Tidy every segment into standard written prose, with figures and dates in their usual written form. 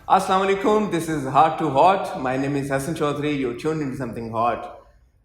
Assalamu alaikum, this is Heart to Hot. My name is Hassan Chaudhary. You're tuned into something hot.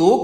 2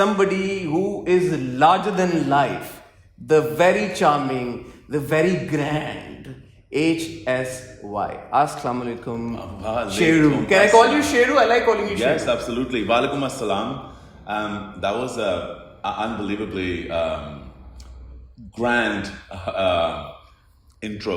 somebody who is larger than life, the very charming, the very grand HSY. Assalamu alaikum. Sheru. Can I call you Sheru? I like calling you Sheru. Yes, absolutely. Walaikum assalam. That was a unbelievably grand intro.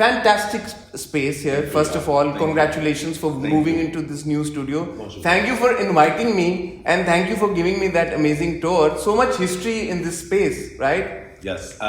Fantastic space here. First of all, congratulations for moving into this new studio. Thank you for inviting me and thank you for giving me that amazing tour. So much history in this space, right? Yes.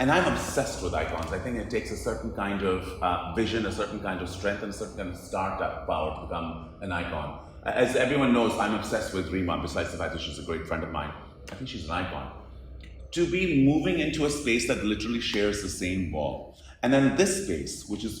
And I'm obsessed with icons. I think it takes a certain kind of vision, a certain kind of strength, and a certain kind of startup power to become an icon. As everyone knows, I'm obsessed with Rima, besides the fact that she's a great friend of mine. I think she's an icon. To be moving into a space that literally shares the same wall. And then this space, which is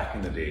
back in the day.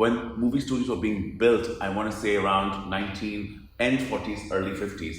when movie studios were being built, I want to say around 1940s, early 50s,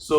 so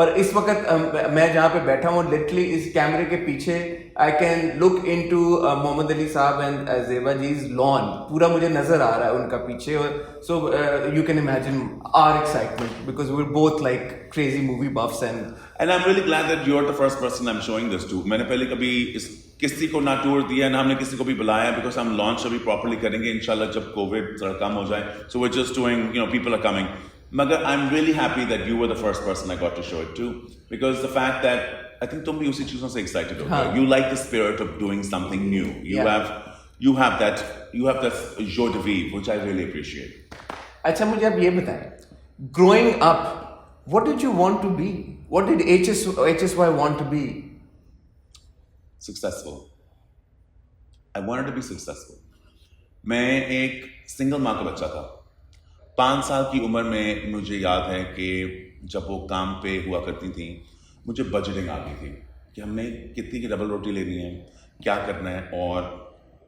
اور اس وقت میں جہاں پہ بیٹھا ہوں literally اس کیمرے کے پیچھے I can look in to محمد علی صاحب اینڈ زیبا جیز لان, پورا مجھے نظر آ رہا ہے ان کا پیچھے. اور so you can imagine our excitement because we are both like crazy movie buffs And I'm really glad that you're the first person I'm showing this to. میں نے پہلے کبھی کسی کو نہ ٹور دیا نہ ہم نے کسی کو بھی بلایا because ہم لانچ ابھی پراپرلی کریں گے انشاءاللہ جب کووڈ ذرا کم ہو جائے. So we're just doing, people are coming. مگر I'm really happy that you were the first person I got to show it to because the fact that I think تم بھی اسی چیزوں سے excited ہو گئے. You like the spirit of doing something new. You have that joie de vivre which I really appreciate. اچھا مجھے آپ یہ بتائیں, growing up what did you want to be? What did HSY want to be? Successful. I wanted to be successful. میں ایک single ماں کا بچہ تھا. 5 سال کی عمر میں مجھے یاد ہے کہ جب وہ کام پہ ہوا کرتی تھیں مجھے بجٹنگ آ گئی تھی کہ ہم نے کتنی کی ڈبل روٹی لینی ہے, کیا کرنا ہے اور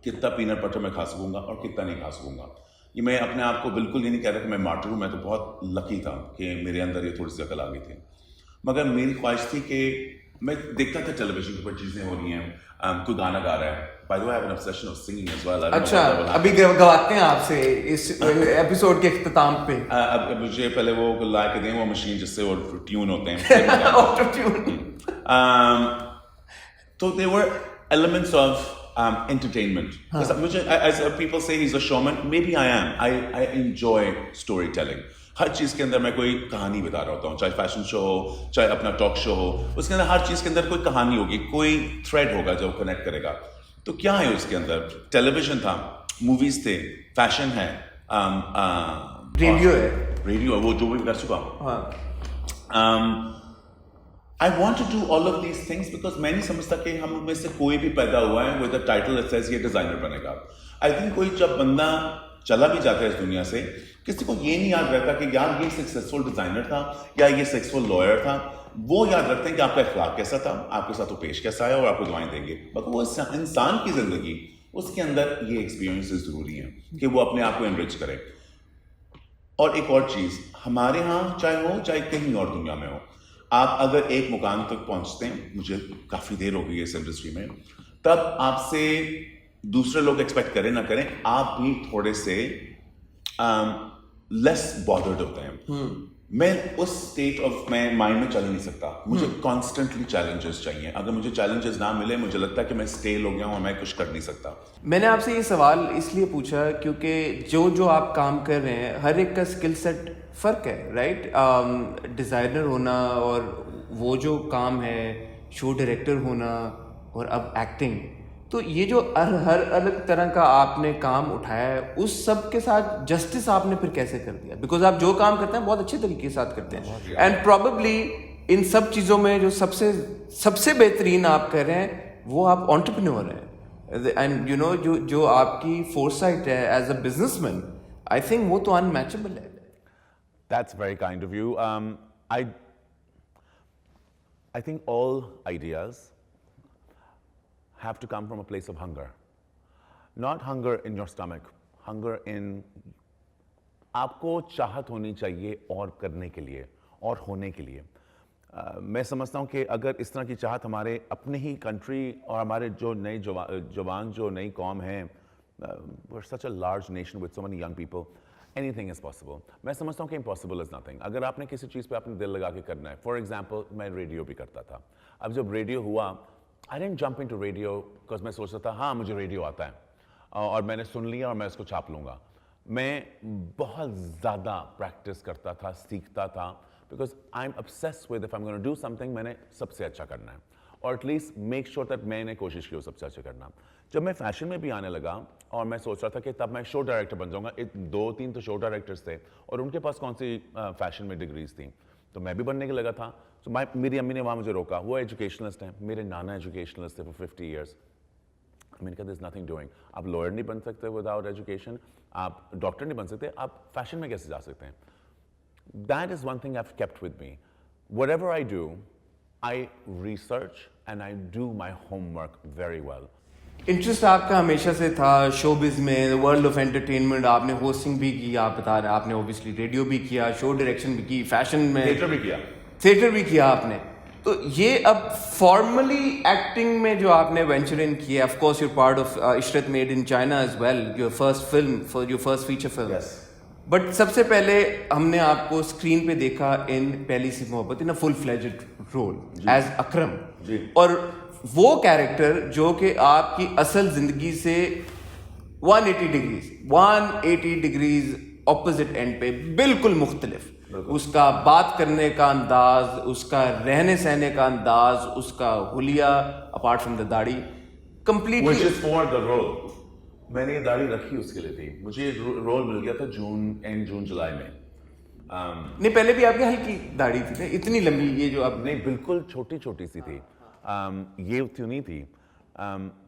کتنا پینٹ بٹر میں کھا سکوں گا اور کتنا نہیں کھا سکوں گا. یہ میں اپنے آپ کو بالکل یہ نہیں کہہ رہا کہ میں مارٹر ہوں, میں تو بہت لکی تھا کہ میرے اندر یہ تھوڑی سی عقل آ گئی تھی. مگر میری خواہش تھی کہ میں دیکھتا تھا ٹیلی ویژن کے اوپر چیزیں ہو رہی ہیں, کوئی گانا گا رہا ہے. By the way, I have an obsession of singing as well. اچھا ابھی گواتے ہیں آپ سے اس ایپیسوڈ کے اختتام پہ. اب مجھے پہلے وہ لا کے دیں وہ مشین جس سے وہ ٹیون ہوتے ہیں. Auto tune. So there were elements of entertainment. مجھے as people say he's a showman, maybe I am. I enjoy storytelling. ہر چیز کے اندر میں کوئی کہانی بتا رہا ہوتا ہوں, چاہے فیشن شو ہو چاہے اپنا ٹاک شو ہو, اس کے اندر ہر چیز کے اندر کوئی کہانی ہوگی, کوئی تھریڈ ہوگا جو کنیکٹ کرے گا. تو کیا ہے اس کے اندر؟ ٹیلی ویژن تھا, موویز تھے, فیشن ہے, ریڈیو ہے, وہ جو بھی کر چکا ہوں. I want to do all of these things because میں نہیں سمجھتا کہ ہم میں سے کوئی بھی پیدا ہوا ہے with a title that says یہ ڈیزائنر بنے گا. I think کوئی جب بندہ چلا بھی جاتا ہے اس دنیا سے کسی کو یہ نہیں یاد رہتا کہ یار یہ سکسیسفل ڈیزائنر تھا یا یہ سکسیسفل لائر تھا. وہ یاد رکھتے ہیں کہ آپ کا اخلاق کیسا تھا, آپ کے ساتھ وہ پیش کیسا ہے اور آپ کو دعائیں دیں گے. مگر وہ انسان کی زندگی اس کے اندر یہ ایکسپیرینسز ضروری ہیں کہ وہ اپنے آپ کو انرچ کرے. اور ایک اور چیز ہمارے ہاں چاہے ہو چاہے کہیں اور دنیا میں ہو, آپ اگر ایک مقام تک پہنچتے ہیں, مجھے کافی دیر ہو گئی ہے اس انڈسٹری میں, تب آپ سے دوسرے لوگ ایکسپیکٹ کریں نہ کریں آپ بھی تھوڑے سے لیس بادرڈ ہوتے ہیں. میں اس اسٹیٹ آف میں مائنڈ میں چل نہیں سکتا, مجھے کانسٹنٹلی چیلنجز چاہیے. اگر مجھے چیلنجز نہ ملے مجھے لگتا ہے کہ میں اسٹیل ہو گیا ہوں اور میں کچھ کر نہیں سکتا. میں نے آپ سے یہ سوال اس لیے پوچھا کیونکہ جو آپ کام کر رہے ہیں ہر ایک کا اسکل سیٹ فرق ہے, رائٹ. ڈیزائنر ہونا اور وہ جو کام ہے شو ڈائریکٹر ہونا اور اب ایکٹنگ, تو یہ جو ہر الگ طرح کا آپ نے کام اٹھایا ہے اس سب کے ساتھ جسٹس آپ نے پھر کیسے کر دیا؟ بیکاز آپ جو کام کرتے ہیں بہت اچھے طریقے کے ساتھ کرتے ہیں, اینڈ پروبیبلی ان سب چیزوں میں جو سب سے بہترین آپ کر رہے ہیں وہ آپ انٹرپرینور ہیں. اینڈ جو آپ کی فورسائٹ ہے as a business man, I think وہ تو انمیچبل ہے. That's very kind of you. I think all ideas have to come from a place of hunger. Not hunger in your stomach, hunger in آپ کو چاہت ہونی چاہیے اور کرنے کے لیے اور ہونے کے لیے. میں سمجھتا ہوں کہ اگر اس طرح کی چاہت ہمارے اپنے ہی کنٹری اور ہمارے جو نئے جوان جو نئی قوم ہیں, we're such a large nation with so many young people, anything is possible. میں سمجھتا ہوں کہ impossible is nothing. اگر آپ نے کسی چیز پہ اپنے دل لگا کے کرنا ہے, فار ایگزامپل میں ریڈیو بھی کرتا تھا. اب جب ریڈیو ہوا I didn't jump into radio because میں سوچتا تھا ہاں مجھے ریڈیو آتا ہے اور میں نے سن لیا اور میں اس کو چھاپ لوں گا. میں بہت زیادہ پریکٹس کرتا تھا, سیکھتا تھا, because I'm obsessed with if I'm going to do something میں نے سب سے اچھا کرنا ہے اور at least make sure that میں نے کوشش کی ہو سب سے اچھا کرنا. جب میں فیشن میں بھی آنے لگا اور میں سوچ رہا تھا کہ تب میں شو ڈائریکٹر بن جاؤں گا, 2-3 تو شو ڈائریکٹرس تھے اور ان کے پاس کون سی فیشن میں ڈگریز تھیں, تو میں بھی بننے کے لگا تھا. تو میری امی نے وہاں مجھے روکا, وہ ایجوکیشنلسٹ ہیں, میرے نانا ایجوکیشنلسٹ تھے فور 50 years. میں نے کہا there's nothing doing. آپ لائر نہیں بن سکتے وداؤٹ ایجوکیشن, آپ ڈاکٹر نہیں بن سکتے, آپ فیشن میں کیسے جا سکتے ہیں. That is one thing I've kept with me. Whatever I do, I research and I do my homework very well. Interest آپ کا ہمیشہ سے تھا شو بز میں, ورلڈ آف انٹرٹینمنٹ, آپ نے ہوسٹنگ بھی کی, آپ بتا رہے ہیں آپ نے اوبیسلی ریڈیو بھی کیا, شو ڈائریکشن بھی کی, فیشن میں تھیٹر بھی کیا. تھیٹر بھی کیا آپ نے, تو یہ اب فارملی ایکٹنگ میں جو آپ نے وینچر ان کیا, of course you part of Ishrat made in China as well, your first film, for your first feature film, but سب سے پہلے ہم نے آپ کو اسکرین پہ دیکھا ان پہلی سی محبت ان فل فلیجڈ رول ایز اکرم, اور وہ کیریکٹر جو کہ آپ کی اصل زندگی سے 180 ڈگریز اپوزٹ اینڈ پہ بالکل مختلف, اس کا بات کرنے کا انداز, اس کا رہنے سہنے کا انداز, اس کا حلیہ اپارٹ فرام دا داڑھی کمپلیٹلی. میں نے یہ داڑھی رکھی اس کے لیے تھی, مجھے یہ رول مل گیا تھا جون جولائی میں. نہیں پہلے بھی آپ کی ہلکی داڑھی تھی نا, اتنی لمبی یہ جو آپ نہیں بالکل چھوٹی سی تھی, یہ نہیں تھی,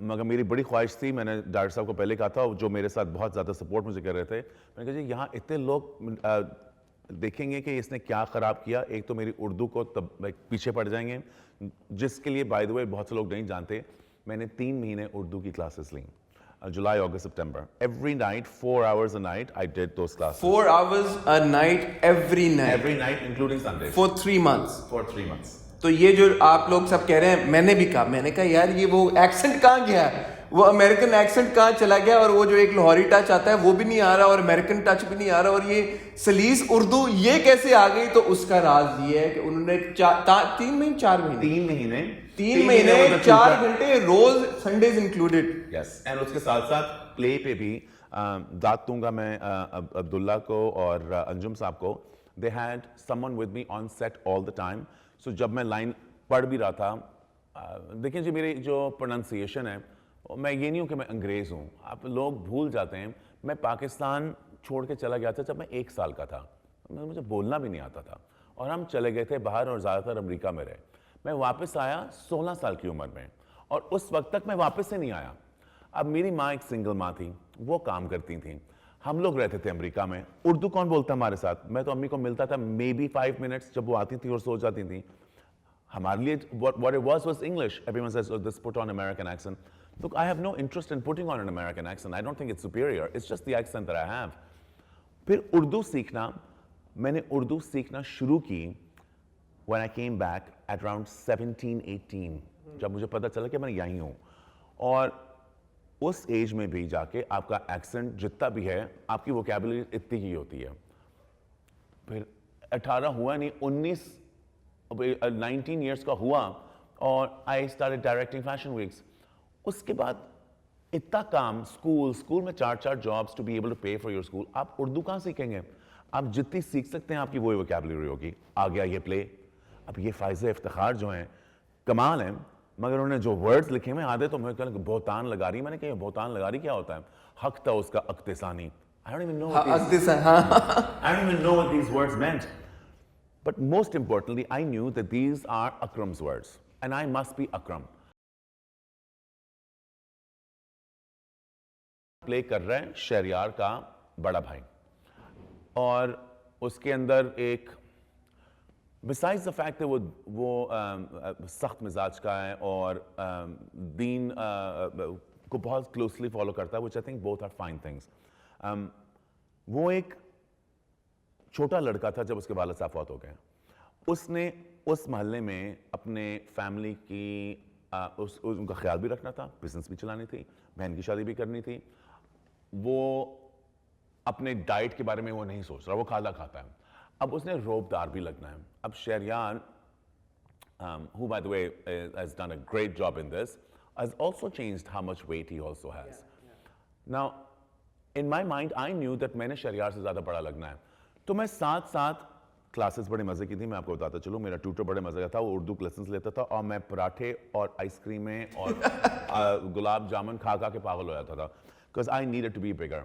مگر میری بڑی خواہش تھی. میں نے ڈاکٹر صاحب کو پہلے کہا تھا, جو میرے ساتھ بہت زیادہ سپورٹ مجھے کر رہے تھے, میں نے کہا جی یہاں اتنے لوگ دیکھیں گے کہ اس نے کیا خراب کیا, ایک تو میری اردو کو پیچھے پڑ جائیں گے, جس کے لیے بائی دا وے بہت سے لوگ نہیں جانتے, میں نے 3 مہینے اردو کی کلاسز لیں, July, August, September. Every night, 4 hours a night, I did those classes. 4 hours a night, every night. Every night, including Sundays. For 3 months. For 3 months. تو یہ جو آپ لوگ سب کہہ رہے ہیں, میں نے بھی کہا, میں نے کہا یار یہ وہ ایکسنٹ کہاں گیا, وہ امریکن ایکسنٹ کہاں چلا گیا, اور وہ جو ایک لاہوری ٹچ آتا ہے وہ بھی نہیں آ رہا, اور امریکن ٹچ بھی نہیں آ رہا, اور یہ سلیس اردو یہ کیسے آ گئی. تو اس کا راز یہ ہے کہ انہوں نے 3 مہینے 4 گھنٹے روز, سنڈیز انکلوڈیڈ. یس, اینڈ اس کے ساتھ ساتھ پلے پہ بھی داد دوں گا میں عبداللہ کو اور انجم صاحب کو. They had someone with me on set all the time. So جب میں لائن پڑھ بھی رہا تھا, دیکھیں جی میری جو پروننسیشن ہے, میں یہ نہیں ہوں کہ میں انگریز ہوں, آپ لوگ بھول جاتے ہیں. میں پاکستان چھوڑ کے چلا گیا تھا جب میں 1 سال کا تھا, مجھے بولنا بھی نہیں آتا تھا, اور ہم چلے گئے تھے باہر, اور زیادہ تر امریکہ میں رہے. میں واپس آیا 16 سال کی عمر میں, اور اس وقت تک میں واپس سے نہیں آیا. اب میری ماں ایک سنگل ماں تھی, وہ کام کرتی تھیں, ہم لوگ رہتے تھے امریکہ میں. اردو کون بولتا ہمارے ساتھ, میں تو امی کو ملتا تھا مے بی 5 منٹس, جب وہ آتی تھی اور سو جاتی تھیں. ہمارے لیے what it was English. Everyone says, oh, this put on American accent. Look, I have no interest in putting on an American accent. I don't think it's superior. It's just the accent that I have. پھر اردو سیکھنا, میں نے اردو سیکھنا شروع کی when I came back at around 17-18, جب مجھے پتا چلا کہ میں یہیں ہوں. اور اس ایج میں بھی جا کے آپ کا ایکسنٹ جتنا بھی ہے, آپ کی ووکیبلری اتنی ہی ہوتی ہے. پھر 18 ہوا نہیں, 19 ایئرس کا ہوا, اور I started directing fashion weeks. اس کے بعد اتنا کام, اسکول میں 4 jobs to be able to pay for your school. آپ اردو کہاں سیکھیں گے, آپ جتنی سیکھ سکتے ہیں آپ کی وہی ووکیبلری ہوگی. آ گیا یہ پلے. اب یہ فائز افتخار جو ہیں کمال ہیں, مگر انہوں نے جو ورڈز لکھے میں آدھے تو میں کہا بہتان لگا رہی. میں نے کہا یہ بہتان لگا رہی کیا ہوتا ہے, حق تھا اس کا اقتصانی. I don't even know what these words meant. But most importantly, I knew that these are Akram's words, and I must be Akram. پلے کر رہا ہے شہریار کا بڑا بھائی, اور اس کے اندر ایک besides the fact that وہ سخت مزاج کا ہے اور دین کو بہت کلوزلی فالو کرتا ہے, which I think both are fine things. وہ ایک چھوٹا لڑکا تھا جب اس کے والد صاحب فوت ہو گئے. اس نے اس محلے میں اپنے فیملی کی ان کا خیال بھی رکھنا تھا, بزنس بھی چلانی تھی, بہن کی شادی بھی کرنی تھی. وہ اپنے ڈائٹ کے بارے میں وہ نہیں سوچ رہا, وہ کھانا کھاتا ہے. اب اس نے روب دار بھی لگنا ہے. اب Shahryar, who by the way has done a great job in this, has also changed how much weight he also has. Now, in my mind, I knew that میں نے شہریار سے زیادہ بڑا لگنا ہے. تو میں ساتھ کلاسز بڑے مزے کی تھی. میں آپ کو بتاتا چلوں, میرا ٹیوٹر بڑے مزے کا تھا, وہ اردو لیسنس لیتا تھا, اور میں پراٹھے اور آئس کریمیں اور گلاب جامن کھا کے پاگل ہو جاتا تھا, because I needed to be bigger.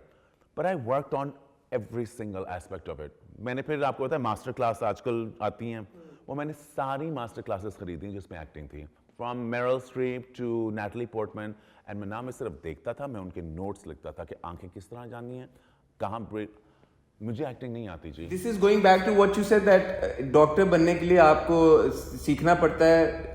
But I worked on every single aspect of it. میں نے پھر آپ کو بتایا ماسٹر کلاس آج کل آتی ہیں, وہ میں نے ساری ماسٹر کلاسز خریدیں جس میں ایکٹنگ تھی, from Meryl Streep to Natalie Portman. And میں نہ میں صرف دیکھتا تھا, میں ان کے نوٹس لکھتا تھا کہ آنکھیں کس طرح جاننی ہیں, کہاں مجھے ایکٹنگ نہیں آتی. جی, this is going back to what you said that doctor بننے کے لیے آپ کو سیکھنا پڑتا ہے,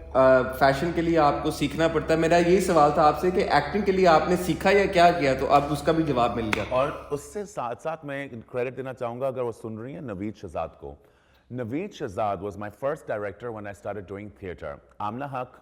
فیشن کے لیے آپ کو سیکھنا پڑتا ہے. میرا یہی سوال تھا آپ سے کہ ایکٹنگ کے لیے آپ نے سیکھا یا کیا کیا, تو اب اس کا بھی جواب مل گیا. اور اس سے ساتھ میں کریڈٹ دینا چاہوں گا, اگر وہ سن رہی ہیں, نوید شہزاد کو. Naveed Shahzad was my first director when I started doing theatre. Amna Haq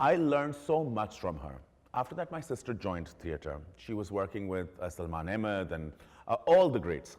I learned so much from her. After that, my sister joined theatre. She was working with Salman Ahmed and all the greats.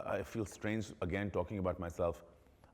I feel strange again talking about myself.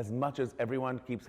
As much as everyone keeps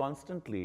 constantly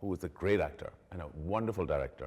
who is a great actor and a wonderful director,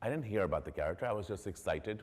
I didn't hear about the character. I was just excited.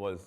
was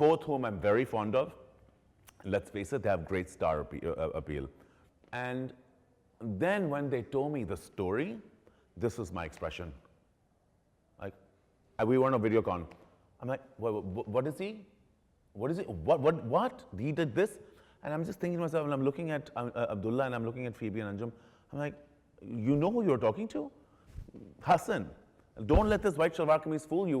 both whom I'm very fond of. Let's face it, they have great star appeal. And then when they told me the story, this was my expression. Like, we were on a videocon. I'm like, what is he? What is it? What? He did this? And I'm just thinking to myself, and I'm looking at Abdullah and I'm looking at Phoebe and Anjum. I'm like, you know who you're talking to? Hassan. Don't let this white shalwar kameez fool you.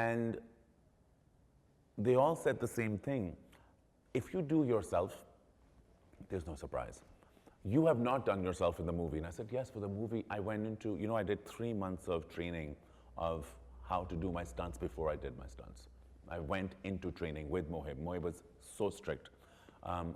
And they all said the same thing. If you do yourself, there's no surprise. You have not done yourself in the movie. And I said, yes, for the movie, I went into, I did 3 months of training of how to do my stunts before I did my stunts. I went into training with Mohib. Mohib was so strict.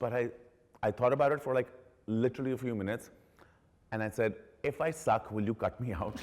But I thought about it for like literally a few minutes and I said, if I suck, will you cut me out?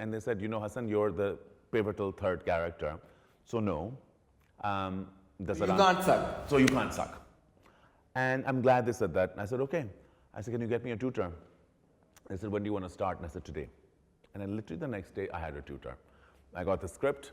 And they said, Hassan, you're the pivotal 3rd character. So no. You can't suck. So you can't suck. And I'm glad they said that. I said, okay. I said, can you get me a tutor? They said, when do you want to start? And I said, today. And then literally the next day, I had a tutor. I got the script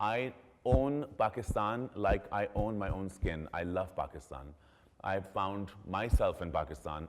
I own Pakistan like I own my own skin. I love Pakistan. I have found myself in Pakistan.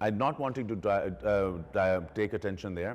I not wanting to take attention there.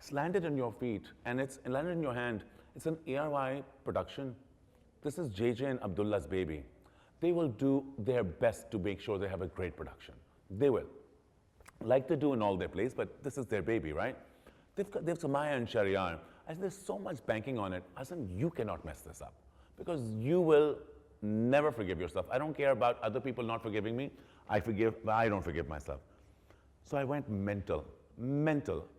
It's landed in your feet and it's landed in your hand. It's an ARY production. This is JJ and Abdullah's baby. They will do their best to make sure they have a great production. They will. Like they do in all their plays, but this is their baby, right? They've Samaya and Shariar. I said, there's so much banking on it. I said, you cannot mess this up because you will never forgive yourself. I don't care about other people not forgiving me. I don't forgive myself. So I went mental.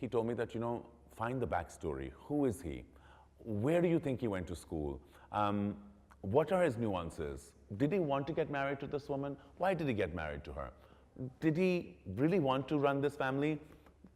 He told me that, find the backstory. Who is he? Where do you think he went to school? What are his nuances? Did he want to get married to this woman? Why did he get married to her? Did he really want to run this family?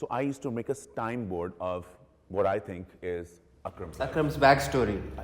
So I used to make a time board of what I think is Akram's backstory.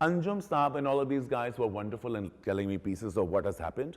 Anjum Saab and all of these guys were wonderful in telling me pieces of what has happened.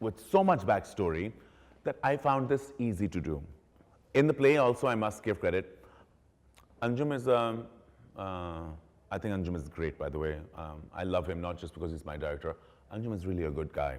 with so much backstory that I found this easy to do. In the play also I must give credit. Anjum is I think Anjum is great, by the way. I love him not just because he's my director. Anjum is really a good guy,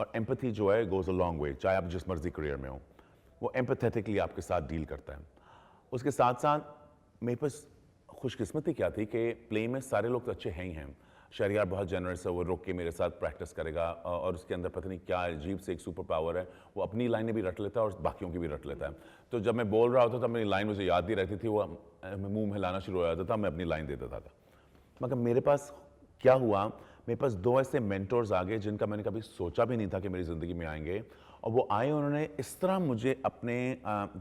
اور empathy جو ہے goes a long way, چاہے آپ جس مرضی career میں ہوں, وہ ایمپتھیٹکلی آپ کے ساتھ ڈیل کرتا ہے. اس کے ساتھ ساتھ میرے پاس خوش قسمتی کیا تھی کہ پلے میں سارے لوگ تو اچھے ہیں ہی ہیں. شہریار بہت جنرس ہے, وہ رک کے میرے ساتھ پریکٹس کرے گا, اور اس کے اندر پتہ نہیں کیا عجیب سے ایک سپر پاور ہے, وہ اپنی لائنیں بھی رٹ لیتا ہے اور باقیوں کی بھی رٹ لیتا ہے. تو جب میں بول رہا ہوتا تھا میری لائن مجھے یاد نہیں رہتی تھی, وہ منہ میں ہلانا شروع ہو جاتا تھا, میں اپنی لائن دے دیتا تھا. مگر میرے پاس کیا ہوا, میرے پاس 2 ایسے مینٹورز آ گئے جن کا میں نے کبھی سوچا بھی نہیں تھا کہ میری زندگی میں آئیں گے, اور وہ آئے, انہوں نے اس طرح مجھے اپنے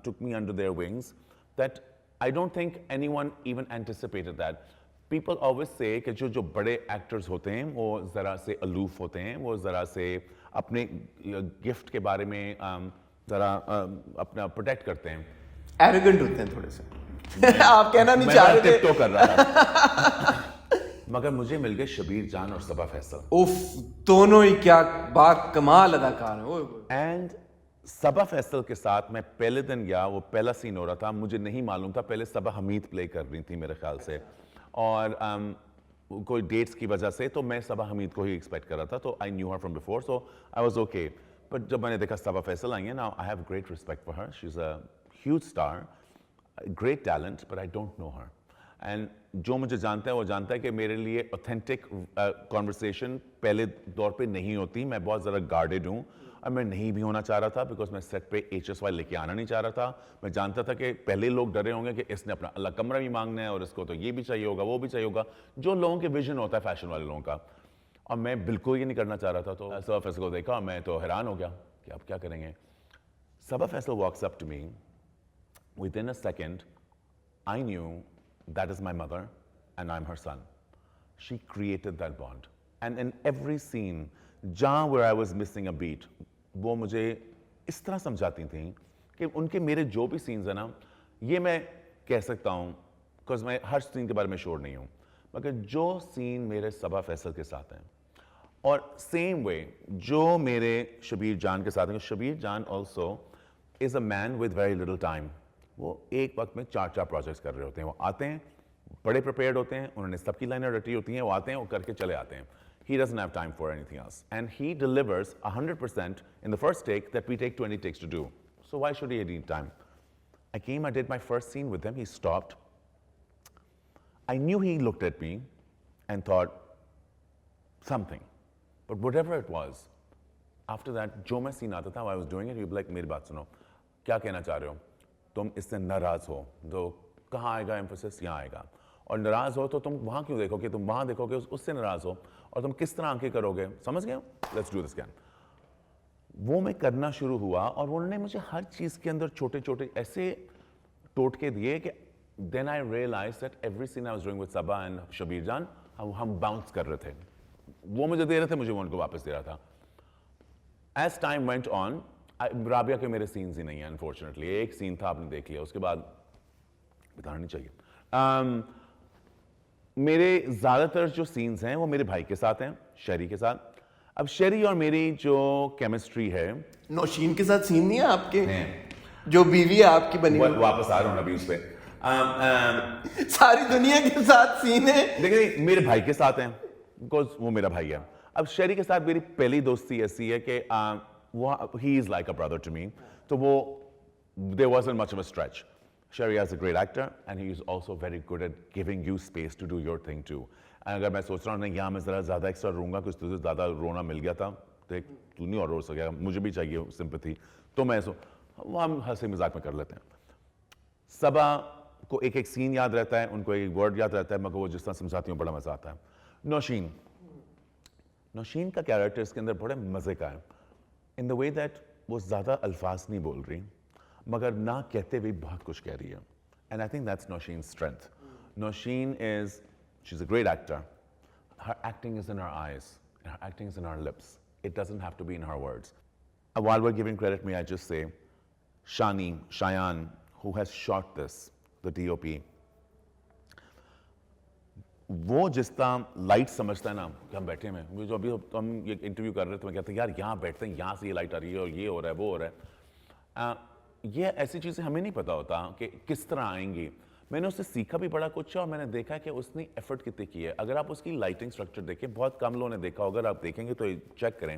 took me under their wings that I don't think anyone even anticipated that. People always say کہ جو بڑے ایکٹرز ہوتے ہیں وہ ذرا سے الوف ہوتے ہیں, وہ ذرا سے اپنے گفٹ کے بارے میں ذرا اپنا پروٹیکٹ کرتے ہیں, ایروگنٹ ہوتے ہیں تھوڑے سے. آپ کہنا نہیں چاہ رہے تھے. کر رہا تھا. مگر مجھے مل گئے شبیر جان اور صبا فیصل. اوف, دونوں ہی کیا با کمال اداکار ہیں. اینڈ صبا فیصل کے ساتھ میں پہلے دن گیا, وہ پہلا سین ہو رہا تھا, مجھے نہیں معلوم تھا, پہلے صبا حمید پلے کر رہی تھی میرے خیال سے, اور کوئی ڈیٹس کی وجہ سے تو میں صبا حمید کو ہی ایکسپیکٹ کر رہا تھا, تو I knew her from before, so I was okay. But جب میں نے دیکھا صبا فیصل آئی ہیں, now I have great respect for her, she is a huge star, great talent, but I don't know her. And جو مجھے جانتا ہے وہ جانتا ہے کہ میرے لیے اوتھینٹک کانورسیشن پہلے دور پہ نہیں ہوتی. میں بہت ذرا گارڈیڈ ہوں, اور میں نہیں بھی ہونا چاہ رہا تھا, بیکاز میں سیٹ پہ HSY لے کے آنا نہیں چاہ رہا تھا. میں جانتا تھا کہ پہلے لوگ ڈرے ہوں گے کہ اس نے اپنا اللہ کمرہ بھی مانگنا ہے, اور اس کو تو یہ بھی چاہیے ہوگا, وہ بھی چاہیے ہوگا, جو لوگوں کے ویژن ہوتا ہے فیشن والے لوگوں کا, اور میں بالکل یہ نہیں کرنا چاہ رہا تھا. تو صبا فیصل کو دیکھا, میں تو حیران ہو گیا کہ اب کیا کریں گے. Saba Faisal walks up to me, with in a second I knew that is my mother and I'm her son. She created that bond. And in every scene, جہاں where I was missing a beat, وہ مجھے اس طرح سمجھاتی تھیں کہ ان کے میرے جو بھی سینز ہیں نا, یہ میں کہہ سکتا ہوں because میں ہر سین کے بارے میں شور نہیں ہوں, مگر جو سین میرے صبا فیصل کے ساتھ ہیں, اور سیم وے جو میرے شبیر جان کے ساتھ ہیں. شبیر جان also is a man with very little time. وہ ایک وقت میں 4 پروجیکٹس کر رہے ہوتے ہیں. وہ آتے ہیں, بڑے پریپیئرڈ ہوتے ہیں, انہوں نے سب کی لائنیں رٹی ہوتی ہیں, وہ آتے ہیں, وہ کر کے چلے آتے ہیں. He doesn't have time for anything else. And he delivers 100% in the first take that we take 20 takes to do. So why should he need time? I came, I did my first scene with him, he stopped. I knew he looked at me and thought something. But whatever it was, after that, جو میں scene آتا تھا, I was doing it, he would be like, میری بات سنو, کیا کہنا چاہ رہے ہو, تم اس سے ناراض ہو تو کہاں آئے گا ایمفیسس, یہاں آئے گا, اور ناراض ہو تو تم وہاں کیوں دیکھو کہ تم وہاں دیکھو گے اس سے ناراض ہو, اور تم کس طرح آنکھیں کرو گے, سمجھ گئے ہو, لیٹس ڈو دس اگین. وہ میں کرنا شروع ہوا, اور انہوں نے مجھے ہر چیز کے اندر چھوٹے چھوٹے ایسے ٹوٹکے دیے کہ then I realise that every scene I was doing with Saba and Shabbir Jan, ہم باؤنس کر رہے تھے, وہ مجھے دے رہے تھے, مجھے وہ ان کو واپس دے رہا تھا. As time went on, Rabia کے میرے سینز ہی نہیں ہیں انفارچونیٹلی, ایک سین تھا آپ نے دیکھ لیا, اس کے بعد بتانا نہیں چاہیے. میرے زیادہ تر جو سینز ہیں وہ میرے بھائی کے ساتھ ہیں, شہری کے ساتھ. اب شہری اور میری جو کیمسٹری ہے, نوشین کے ساتھ سین نہیں ہے آپ کے, جو بیوی ہے آپ کی بنی ہوئی, واپس آ رہا ہوں ابھی اس پہ. ساری دنیا کے ساتھ سین ہے, لیکن میرے بھائی کے ساتھ ہیں بیکاز وہ میرا بھائی ہے. اب شہری کے ساتھ میری پہلی دوستی ایسی ہے کہ he is like a brother to me, تو وہ there wasn't much of a stretch. Sherry is a great actor and he is also very good at giving you space to do your thing too. And اگر میں سوچ رہا ہوں یہاں میں ذرا زیادہ ایکسٹرا روں گا, کچھ تجھے زیادہ رونا مل گیا تھا, تو نہیں اور رو سکے, مجھے بھی چاہیے سمپتھی, تو میں وہ ہم ہنسی مذاق میں کر لیتے ہیں. صبا کو ایک ایک سین یاد رہتا ہے, ان کو ایک ورڈ یاد رہتا ہے, مگر وہ جس طرح سمجھاتی ہوں بڑا مزہ آتا ہے. نوشین کا کیریکٹر اس کے اندر بڑے مزے کا ہے, in the way that وہ زیادہ الفاظ نہیں بول رہی, مگر نہ کہتے ہوئے بہت کچھ کہہ رہی ہے. And I think that's Nosheen's strength. Nosheen she's a great actor. Her acting is in her eyes, and her acting is in her lips. It doesn't have to be in her words. While we're giving credit, may I just say, Shayan, who has shot this, the DOP, وہ جس طرح light سمجھتا ہے نا کہ ہم بیٹھے ہیں, جو ابھی ہم یہ انٹرویو کر رہے تھے, میں کہتا یار یہاں بیٹھتے ہیں, یہاں سے یہ لائٹ آ رہی ہے, اور یہ ہو رہا ہے, وہ ہو رہا ہے. یہ ایسی چیزیں ہمیں نہیں پتا ہوتا کہ کس طرح آئیں گی. میں نے اس سے سیکھا بھی بڑا کچھ ہے, اور میں نے دیکھا کہ اس نے ایفرٹ کتنی کی ہے. اگر آپ اس کی لائٹنگ سٹرکچر دیکھیں, بہت کم لوگوں نے دیکھا, اگر آپ دیکھیں گے تو چیک کریں,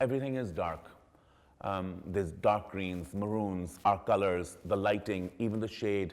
everything is dark. There's dark greens, maroons, our colors, the lighting, even the shade.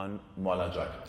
on Maula Jatt.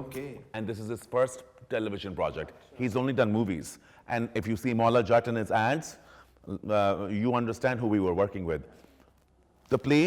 okay. And this is his first television project. He's only done movies. And if you see Maula Jatt in his ads, you understand who we were working with. The play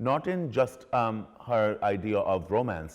not in just her idea of romance.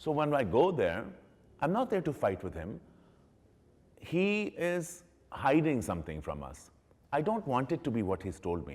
So when I go there, I'm not there to fight with him. He is hiding something from us. I don't want it to be what he's told me.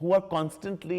who are constantly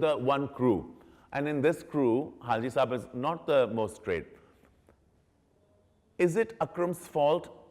the one crew. And in this crew, Haji Saab is not the most straight. Is it Akram's fault?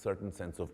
certain sense of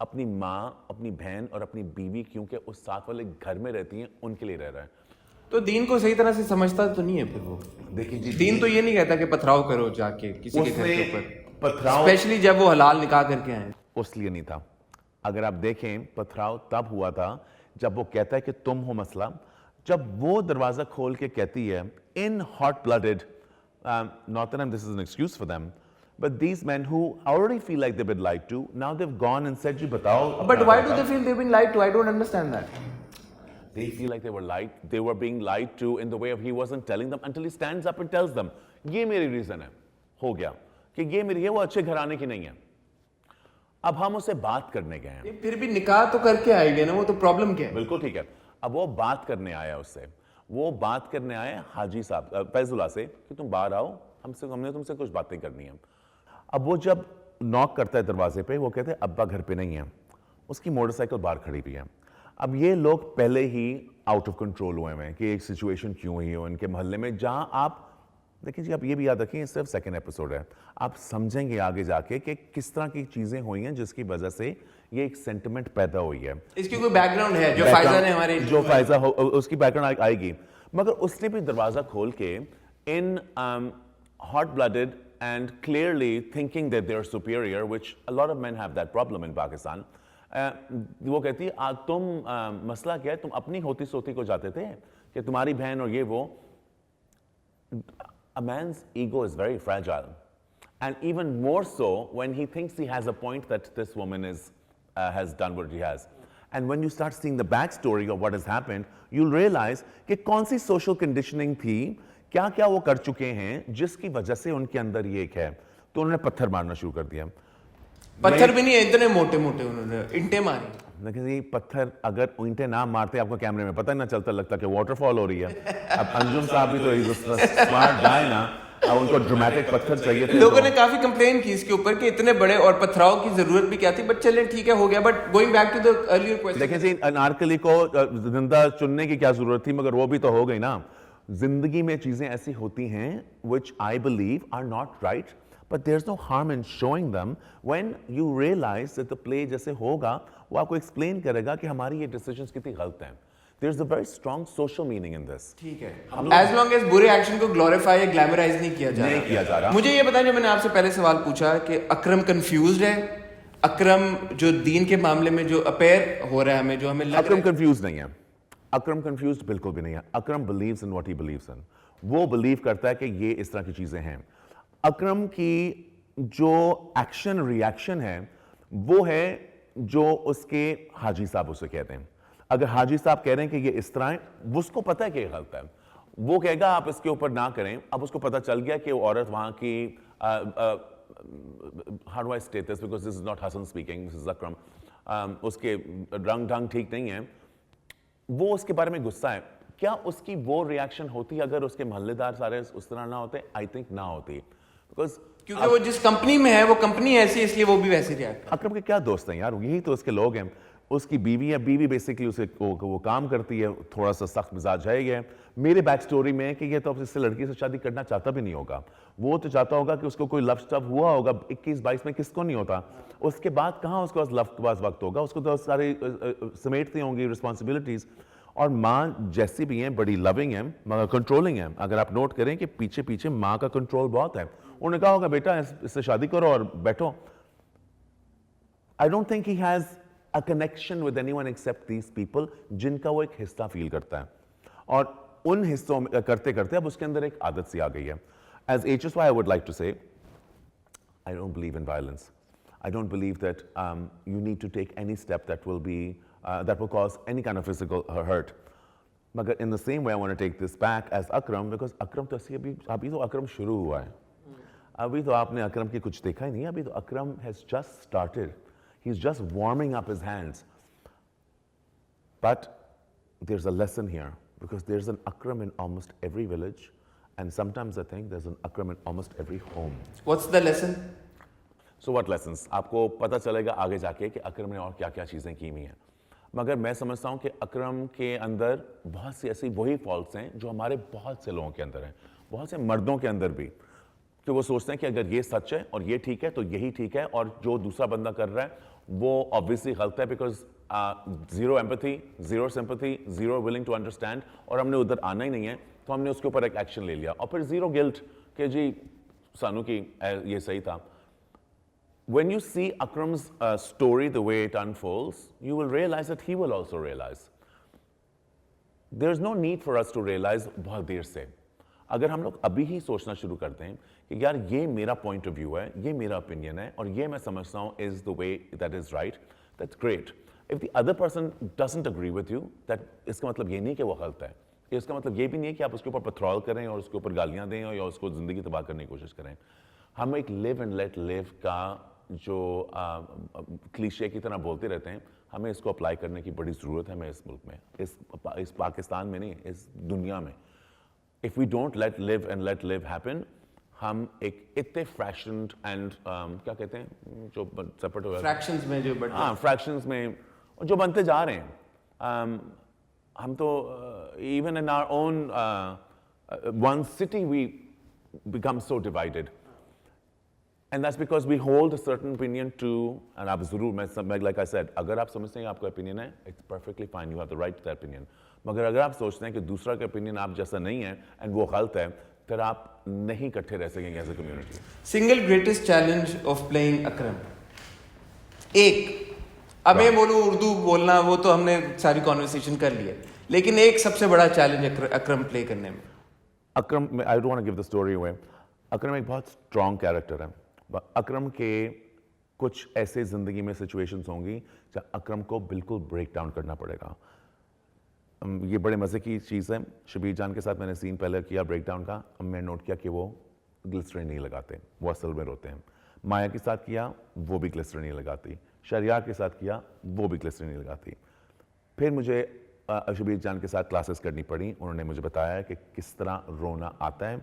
اپنی ماں, اپنی بہن اور اپنی بیوی کیونکہ اس ساتھ والے گھر میں رہتی ہیں ان کے لیے رہ رہا ہے. تو دین کو صحیح طرح سے سمجھتا تو نہیں ہے پھر وہ. دیکھیں جی, دین تو یہ نہیں کہتا کہ پتھراؤ کرو جا کے کسی کے گھر کے اوپر, پتھراؤ اسپیشلی جب وہ حلال نکاح کر کے آئے. اس لیے نہیں تھا. اگر آپ دیکھیں پتھراؤ تب ہوا تھا جب وہ کہتا ہے کہ تم ہو مسئلہ, جب وہ دروازہ کھول کے کہتی ہے in hot blooded, not that this is an excuse for them, but these men who already feel like they've been lied to, now they've gone and said, ji batao. But why do they feel they've been lied to? I don't understand that. They feel like they were being lied to in the way of he wasn't telling them until he stands up and tells them, یہ میری reason ہے, ہو گیا کہ یہ میری ہے, وہ اچھے گھرانے کی نہیں ہے. اب ہم اسے بات کرنے گئے ہیں. پھر بھی نکاح تو کر کے آئے گے نا, وہ تو پرابلم کیا ہے؟ بالکل ٹھیک ہے. اب وہ بات کرنے آیا اس سے, وہ بات کرنے آئے حاجی صاحب فیض اللہ سے کہ تم باہر آؤ, ہم نے تم سے کچھ باتیں کرنی ہیں. اب وہ جب ناک کرتا ہے دروازے پہ, وہ کہتے ہیں ابا گھر پہ نہیں ہے, اس کی موٹر سائیکل باہر کھڑی بھی ہے. اب یہ لوگ پہلے ہی آؤٹ آف کنٹرول ہوئے ہیں کہ ایک سچویشن کیوں ہوئی ہے ان کے محلے میں, جہاں آپ دیکھیں جی, آپ یہ بھی یاد رکھیں, یہ صرف سیکنڈ ایپیسوڈ ہے, آپ سمجھیں گے آگے جا کے کہ کس طرح کی چیزیں ہوئی ہیں جس کی وجہ سے یہ ایک سینٹیمنٹ پیدا ہوئی ہے. اس کی کوئی بیک گراؤنڈ ہے جو فائزہ نے ہمارے, جو فائزہ اس کی بیک گراؤنڈ آئے گی, مگر اس نے بھی دروازہ کھول کے ان hot blooded and clearly thinking that they're superior, which a lot of men have that problem in Pakistan. وہ کہتی ہے تم مسئلہ کیا ہے, تم اپنی ہوتی سوتی کو جاتے تھے کہ تمہاری بہن اور یہ وہ. A man's ego is very fragile, and even more so when he thinks he has a point that this woman has done what he has. And when you start seeing the backstory of what has happened, you'll realize کہ کون سی social conditioning تھی, کیا کیا وہ کر چکے ہیں جس کی وجہ سے ان کے اندر یہ ایک ہے. تو انہوں نے پتھر مارنا شروع کر دیا. پتھر بھی نہیں, اتنے موٹے موٹے انہوں نے اینٹیں ماری. لیکن یہ پتھر اگر اینٹیں نہ مارتے آپ کو کیمرے میں پتہ نہ چلتا, لگتا کہ واٹر فال ہو رہی ہے. اب انجم صاحب بھی تو اسمارٹ گائے نا, اب ان کو ڈرامیٹک پتھر چاہیے تھے. لوگوں نے کافی کمپلین کی اس کے اوپر کہ اتنے بڑے اور پتھراؤ کی ضرورت بھی کیا تھی, بٹ چلیں ٹھیک ہے, ہو گیا. But going back to the earlier question, دیکھیں جی, انارکلی کو زندہ چننے کی کیا ضرورت تھی, مگر وہ بھی تو ہو گئی نا. زندگی میں چیزیں ایسی ہوتی ہیں which I believe are not right, but there's no harm in showing them when you realize that the play جیسے ہوگا وہ آپ کو ایکسپلین کرے گا کہ ہماری یہ ڈیسیجنس کتنی غلط ہیں. There's a very strong social meaning in this. ٹھیک ہے, as long as برے ایکشن کو گلوریفائی یا گلیمرائز نہیں کیا جا رہا. مجھے یہ بتائیں, جو میں نے آپ سے پہلے سوال پوچھا کہ اکرم کنفیوزڈ ہے, اکرم جو دین کے معاملے میں جو اپیئر ہو رہا ہے ہمیں, جو ہمیں لگ رہا ہے, اکرم کنفیوز نہیں ہے. اکرم کنفیوزڈ بالکل بھی نہیں ہے. اکرم believes in what he believes in. وہ بلیو کرتا ہے کہ یہ اس طرح کی چیزیں ہیں. اکرم کی جو ایکشن ری ایکشن ہے وہ ہے جو اس کے حاجی صاحب اسے کہتے ہیں. اگر حاجی صاحب کہہ رہے ہیں کہ یہ اس طرح ہے, اس کو پتہ ہے کہ یہ غلط ہے, وہ کہے گا آپ اس کے اوپر نہ کریں. اب اس کو پتہ چل گیا کہ وہ عورت وہاں کی how do I state this because this is not Hassan speaking, this is Akram, اس کے رنگ ڈھنگ ٹھیک نہیں ہے, وہ اس کے بارے میں غصہ ہے. کیا اس کی وہ ریاکشن ہوتی اگر اس کے محلے دار سارے اس طرح نہ ہوتے؟ آئی تھنک نہ ہوتی, کیونکہ وہ جس کمپنی میں ہے وہ کمپنی ایسی, اس لیے وہ بھی ویسے ریاکٹ. اکرم کے کیا دوست ہیں یار, یہی تو اس کے لوگ ہیں. اس کی بیوی ہے, بیوی بیسکلی اسے وہ کام کرتی ہے, تھوڑا سا سخت مزاج ہے. یہ میرے بیک سٹوری میں کہ یہ تو اس سے لڑکی سے شادی کرنا چاہتا بھی نہیں ہوگا. وہ تو چاہتا ہوگا کہ اس کو کوئی لو اسٹف ہوا ہوگا 21-22 میں, کس کو نہیں ہوتا. اس کے بعد کہاں اس کو لو کے پاس وقت ہوگا, اس کو تو ساری سمیٹتی ہوں گی رسپانسبلٹیز. اور ماں جیسی بھی ہیں بڑی لونگ ہیں مگر کنٹرولنگ ہیں. اگر آپ نوٹ کریں کہ پیچھے پیچھے ماں کا کنٹرول بہت ہے. انہوں نے کہا ہوگا بیٹا اس سے شادی کرو اور بیٹھو. I don't think he has a connection with anyone except these people جن کا وہ ایک حصہ فیل کرتا ہے, اور ان حصوں میں کرتے کرتے اب اس کے اندر ایک عادت سی آ گئی ہے. As HSY I would like to say, I don't believe in violence. I don't believe that you need to take any step that will cause any kind of physical hurt. مگر in the same way I want to take this back as Akram, because Akram تو ابھی تو Akram شروع ہوا ہے. ابھی تو آپ نے اکرم کی کچھ دیکھا ہی نہیں. ابھی تو اکرم has just started. He's just warming up his hands. But there's a lesson here, because there's an Akram in almost every village, and sometimes I think there's an Akram in almost every home. What's the lesson? So what lessons? آپ کو پتہ چلے گا آگے جا کے کہ اکرم نے اور کیا کیا چیزیں کی ہوئی ہیں. مگر میں سمجھتا ہوں کہ اکرم کے اندر بہت سی ایسی وہی فالٹس ہیں جو ہمارے بہت سے لوگوں کے اندر ہیں, بہت سے مردوں کے اندر بھی. کہ وہ سوچتے ہیں کہ اگر یہ سچ ہے اور یہ ٹھیک ہے تو یہی ٹھیک ہے, اور جو دوسرا بندہ کر رہا ہے وہ obviously غلط ہے, because zero empathy, zero sympathy, zero willing to understand, اور ہم نے ادھر آنا ہی نہیں ہے, تو ہم نے اس کے اوپر ایک ایکشن لے لیا, اور پھر زیرو گلٹ کہ جی سانو کی یہ صحیح تھا. When you see Akram's story, the way it unfolds, you will realize that he will also realize. There's no need for us to realize بہت دیر سے. اگر ہم لوگ ابھی ہی سوچنا شروع کرتے ہیں کہ یار یہ میرا پوائنٹ آف ویو ہے, یہ میرا اوپینین ہے, اور یہ میں سمجھتا ہوں is the way that is right, that's great. If the other person doesn't agree with you, that اس کا مطلب یہ نہیں کہ وہ غلط ہے. اس کا مطلب یہ بھی نہیں ہے کہ آپ اس کے اوپر پتھرول کریں اور اس کے اوپر گالیاں دیں یا اس کو زندگی تباہ کرنے کی کوشش کریں. ہم ایک live and let live کا جو کلیشے کی طرح بولتے رہتے ہیں, ہمیں اس کو اپلائی کرنے کی بڑی ضرورت ہے. ہمیں اس ملک میں, اس پاکستان میں نہیں, اس دنیا میں. If we don't let live and let live happen, ہم ایک اتنے fractioned and کیا کہتے ہیں جو separate ہو fractions میں جو بڑھتے ہیں, fractions میں جو بنتے جا رہے ہیں. ہم تو even in our own one city we become so divided. And that's because we hold a certain opinion to, and آپ ضرور, میں like I said, اگر آپ سمجھتے ہیں آپ کا opinion ہے, it's perfectly fine, you have the right to that opinion. مگر اگر آپ سوچتے ہیں کہ دوسرا کا opinion آپ جیسا نہیں ہے and وہ غلط ہے, پھر آپ نہیں کٹھے رہ سکیں گے as a community. Single greatest challenge of playing Akram. ایک, اب میں بولوں اردو بولنا وہ تو ہم نے ساری conversation کر لی ہے, لیکن ایک سب سے بڑا challenge اکرم play کرنے میں. اکرم, I don't want to give the story away. اکرم ایک بہت strong character ہے. اکرم کے کچھ ایسے زندگی میں سچویشنز ہوں گی جہاں اکرم کو بالکل بریک ڈاؤن کرنا پڑے گا. یہ بڑے مزے کی چیز ہے. شبیر جان کے ساتھ میں نے سین پہلے کیا بریک ڈاؤن کا, اب میں نوٹ کیا کہ وہ گلسٹرین نہیں لگاتے, وہ اصل میں روتے ہیں. مایا کے ساتھ کیا, وہ بھی گلسٹرین نہیں لگاتی. شہریار کے ساتھ کیا, وہ بھی گلسٹرین نہیں لگاتی. پھر مجھے شبیر جان کے ساتھ کلاسز کرنی پڑی, انہوں نے مجھے بتایا کہ کس طرح رونا آتا ہے.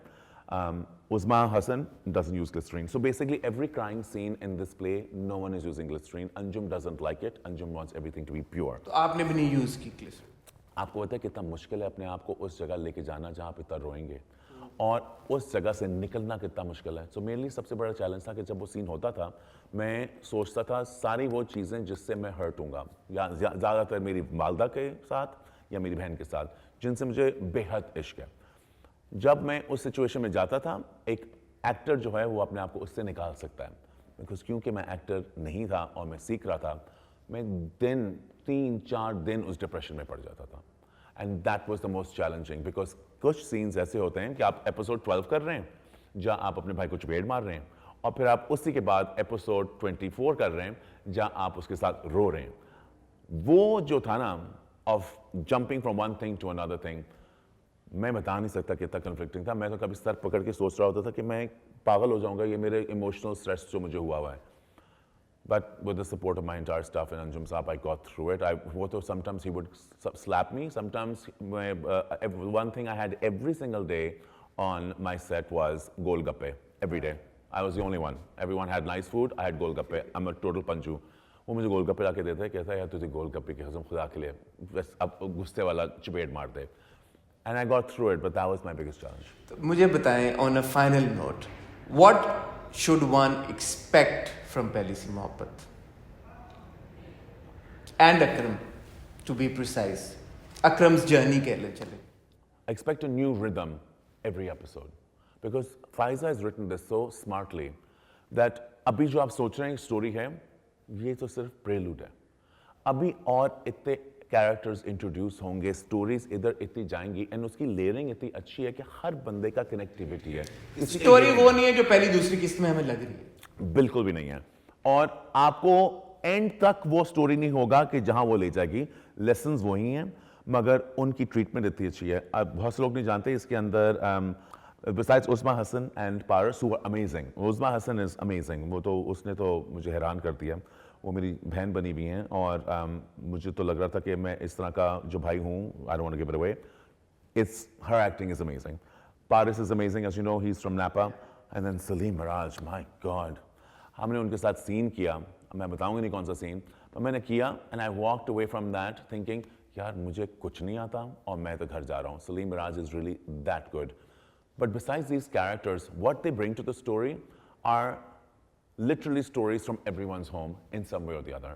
Uzma Hassan doesn't use glycerine. So basically every crying scene in this play, no one is using glycerine. Anjum doesn't like it. Anjum wants everything to be pure. تو آپ نے بھی نہیں یوز کی glycerine. آپ کو پتہ ہے کتنا مشکل ہے اپنے آپ کو اس جگہ لے کے جانا جہاں پہ اتنا روئیں گے, اور اس جگہ سے نکلنا کتنا مشکل ہے. سو میرے لیے سب سے بڑا چیلنج تھا کہ جب وہ سین ہوتا تھا, میں سوچتا تھا ساری وہ چیزیں جس سے میں ہرٹ ہوں گا, یا زیادہ تر میری والدہ کے ساتھ یا میری بہن کے ساتھ, جن سے مجھے بے حد عشق ہے. جب میں اس سچویشن میں جاتا تھا, ایک ایکٹر جو ہے وہ اپنے آپ کو اس سے نکال سکتا ہے, بیکاز کیونکہ میں ایکٹر نہیں تھا اور میں سیکھ رہا تھا, میں 3-4 دن اس ڈپریشن میں پڑ جاتا تھا. And that was the most challenging, because کچھ سینز ایسے ہوتے ہیں کہ آپ ایپیسوڈ 12 کر رہے ہیں جہاں آپ اپنے بھائی کو چپیڑ مار رہے ہیں, اور پھر آپ اسی کے بعد ایپیسوڈ 24 کر رہے ہیں جہاں آپ اس کے ساتھ رو رہے ہیں. وہ جو تھا نا, of jumping from one thing to another thing, میں بتا نہیں سکتا کتنا کنفلکٹنگ تھا. میں تو کبھی سر پکڑ کے سوچ رہا ہوتا تھا کہ میں پاگل ہو جاؤں گا, یہ میرے ایموشنل اسٹریس جو مجھے ہوا ہے. But with the support of my entire staff and Anjum Saab, I got through it. Sometimes he would slap me. Sometimes one thing I had every single day on my set was Golgappe. Every day. I was the only one. Everyone had nice food. I had Golgappe. I'm a total panju. وہ مجھے گول گپے لا کے دیتا ہے, کہتا ہے یار تجھے گول گپے کی قسم خدا کے لیے بس اب غصے والا چپیٹ مار دے. And I got through it, but that was my biggest challenge. مجھے بتائیں, on a final note, what should one expect from پہلی سی محبت and Akram, to be precise, Akram's journey کہہ لیں چلے. I expect a new rhythm every episode, because Faiza has written this so smartly that ابھی جو آپ سوچ رہے ہیں اسٹوری ہے, یہ تو صرف پریلوڈ ہے. ابھی اور اتنے کیریکٹرز انٹروڈیوس ہوں گے, اسٹوریز ادھر اتنی جائیں گی, اینڈ اس کی لیئرنگ اتنی اچھی ہے کہ ہر بندے کا کنیکٹیوٹی ہے. اسٹوری وہ نہیں ہے جو پہلی دوسری قسط میں ہمیں لگ رہی ہے, بالکل بھی نہیں ہے. اور آپ کو اینڈ تک وہ اسٹوری نہیں ہوگا کہ جہاں وہ لے جائے گی. لیسنز وہی ہیں, مگر ان کی ٹریٹمنٹ اتنی اچھی ہے. اب بہت سے لوگ نہیں جانتے اس کے اندر besides Uzma Hassan and Paras, who are amazing. Uzma Hassan is amazing. وہ تو اس نے تو مجھے حیران کر دیا. وہ میری بہن بنی ہوئی ہیں, اور مجھے تو لگ رہا تھا کہ میں اس طرح کا جو بھائی ہوں. I don't want to give it away. Her acting is amazing. Paras is amazing, as you know, he's from Napa. And then Salim Miraj, my God. ہم نے ان کے ساتھ سین کیا, میں بتاؤں گا نہیں کون سا سین, پر میں نے کیا, and I walked away from that thinking, یار مجھے کچھ نہیں آتا اور میں تو گھر جا رہا ہوں. Salim Miraj is really that good. But besides these characters, what they bring to the story are literally stories from everyone's home in some way or the other.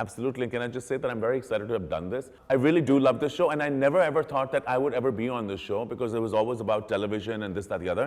Absolutely. Can I just say that I'm very excited to have done this? I really do love this show, and I never ever thought that I would ever be on this show because it was always about television and this, that, the other.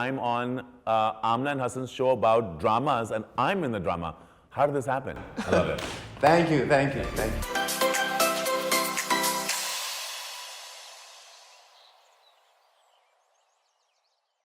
I'm on Amna and Hassan's show about dramas and I'm in the drama. How did this happen? I love it. Thank you.